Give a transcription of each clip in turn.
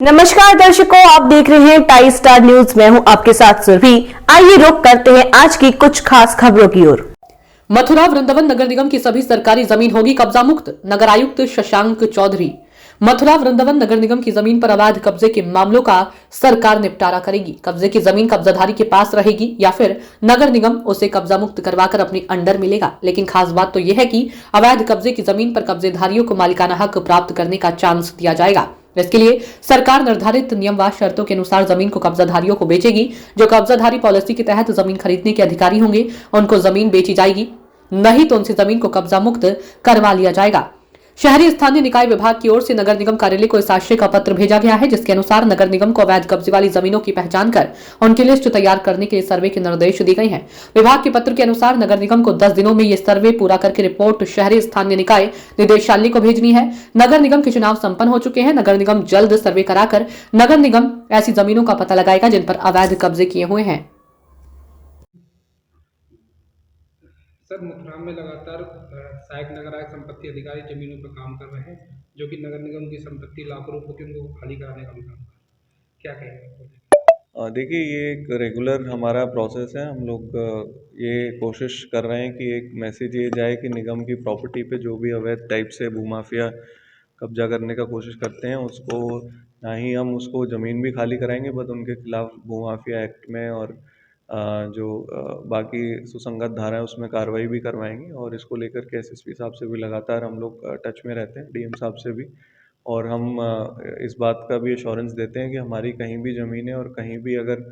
नमस्कार दर्शकों, आप देख रहे हैं टाई स्टार न्यूज। मैं हूं आपके साथ सुरभि। आइए रुक करते हैं आज की कुछ खास खबरों की ओर। मथुरा वृंदावन नगर निगम की सभी सरकारी जमीन होगी कब्जा मुक्त। नगर आयुक्त शशांक चौधरी। मथुरा वृंदावन नगर निगम की जमीन पर अवैध कब्जे के मामलों का सरकार निपटारा करेगी। कब्जे की जमीन कब्जाधारी के पास रहेगी या फिर नगर निगम उसे कब्जा मुक्त करवाकर अपने अंडर मिलेगा। लेकिन खास बात तो यह है कि अवैध कब्जे की जमीन पर कब्जेधारियों को मालिकाना हक प्राप्त करने का चांस दिया जाएगा। इसके लिए सरकार निर्धारित नियम व शर्तों के अनुसार जमीन को कब्जाधारियों को बेचेगी। जो कब्जाधारी पॉलिसी के तहत जमीन खरीदने के अधिकारी होंगे उनको जमीन बेची जाएगी, नहीं तो उनसे जमीन को कब्जा मुक्त करवा लिया जाएगा। शहरी स्थानीय निकाय विभाग की ओर से नगर निगम कार्यालय को इस आशय का पत्र भेजा गया है, जिसके अनुसार नगर निगम को अवैध कब्जे वाली जमीनों की पहचान कर उनकी लिस्ट तैयार करने के लिए सर्वे के निर्देश दिए गए हैं। विभाग के पत्र के अनुसार नगर निगम को 10 दिनों में ये सर्वे पूरा करके रिपोर्ट शहरी स्थानीय निकाय निदेशालय को भेजनी है। नगर निगम के चुनाव संपन्न हो चुके हैं। नगर निगम जल्द सर्वे कराकर नगर निगम ऐसी जमीनों का पता लगाएगा जिन पर अवैध कब्जे किए हुए हैं। सर, मथुरा में लगातार सहायक नगर आयुक्त संपत्ति अधिकारी जमीनों पर काम कर रहे हैं, जो कि नगर निगम की संपत्ति लाखों रुपए की उनको खाली कराने का भी काम कर रहे हैं। क्या कहेंगे? देखिए, ये एक रेगुलर हमारा प्रोसेस है। हम लोग ये कोशिश कर रहे हैं कि एक मैसेज ये जाए कि निगम की प्रॉपर्टी पे जो भी अवैध टाइप से भूमाफिया कब्जा करने का कोशिश करते हैं, उसको ना ही हम उसको ज़मीन भी खाली कराएंगे, बट उनके खिलाफ भूमाफिया एक्ट में और जो बाकी सुसंगत धारा है उसमें कार्रवाई भी करवाएंगे। और इसको लेकर के एसएसपी साहब से भी लगातार हम लोग टच में रहते हैं, डीएम साहब से भी। और हम इस बात का भी एश्योरेंस देते हैं कि हमारी कहीं भी ज़मीन है और कहीं भी अगर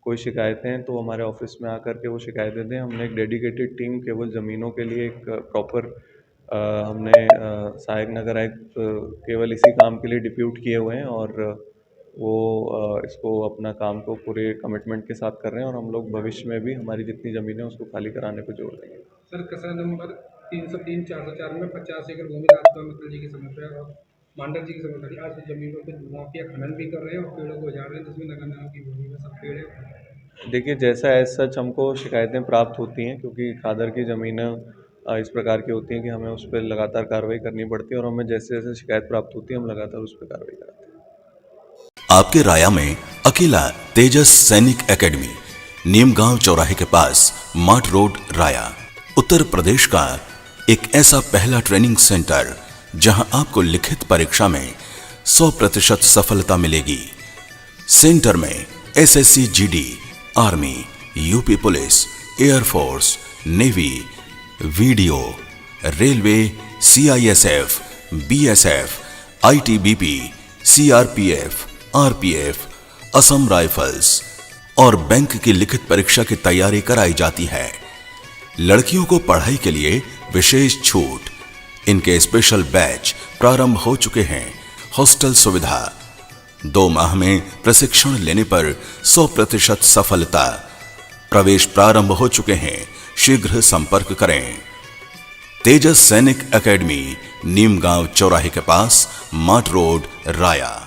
कोई शिकायतें हैं तो हमारे ऑफिस में आकर के वो शिकायतें दें। हमने एक डेडिकेटेड टीम केवल ज़मीनों के लिए एक प्रॉपर हमने सहायक नगर आयुक्त केवल इसी काम के लिए डिप्यूट किए हुए हैं और वो इसको अपना काम को पूरे कमिटमेंट के साथ कर रहे हैं। और हम लोग भविष्य में भी हमारी जितनी ज़मीनें उसको खाली कराने को जोड़ देंगे। सर, कसा नंबर 303 404 में 50 एकड़ भूमि राजकुमार मित्तल जी की समस्या और मांडर जी की समस्या। आज जमीनों पर भूमाफिया खनन भी कर रहे हैं और पेड़ों को उजाड़ रहे हैं, जिसमें नगर निगम की भूमि में सब पेड़ है। देखिए, जैसा एज सच हमको शिकायतें प्राप्त होती हैं, क्योंकि खादर की ज़मीनें इस प्रकार की होती हैं कि हमें उस पर लगातार कार्रवाई करनी पड़ती है। और हमें जैसे जैसे शिकायत प्राप्त होती है हम लगातार उस पर कार्रवाई कराते हैं। आपके राया में अकेला तेजस सैनिक एकेडमी, नीमगांव चौराहे के पास माट रोड, राया, उत्तर प्रदेश का एक ऐसा पहला ट्रेनिंग सेंटर जहां आपको लिखित परीक्षा में 100% सफलता मिलेगी। सेंटर में SSC GD, army, UP police, air force, navy, video, railway, CISF, BSF, ITBP, CRPF, RPF, Assam rifles और बैंक की लिखित परीक्षा की तैयारी कराई जाती है। लड़कियों को पढ़ाई के लिए विशेष छूट। इनके स्पेशल बैच प्रारंभ हो चुके हैं। हॉस्टल सुविधा, 2 माह में प्रशिक्षण लेने पर 100% सफलता। प्रवेश प्रारंभ हो चुके हैं, शीघ्र संपर्क करें। तेजस सैनिक एकेडमी, नीमगांव चौराहे के पास, माट रोड, राया।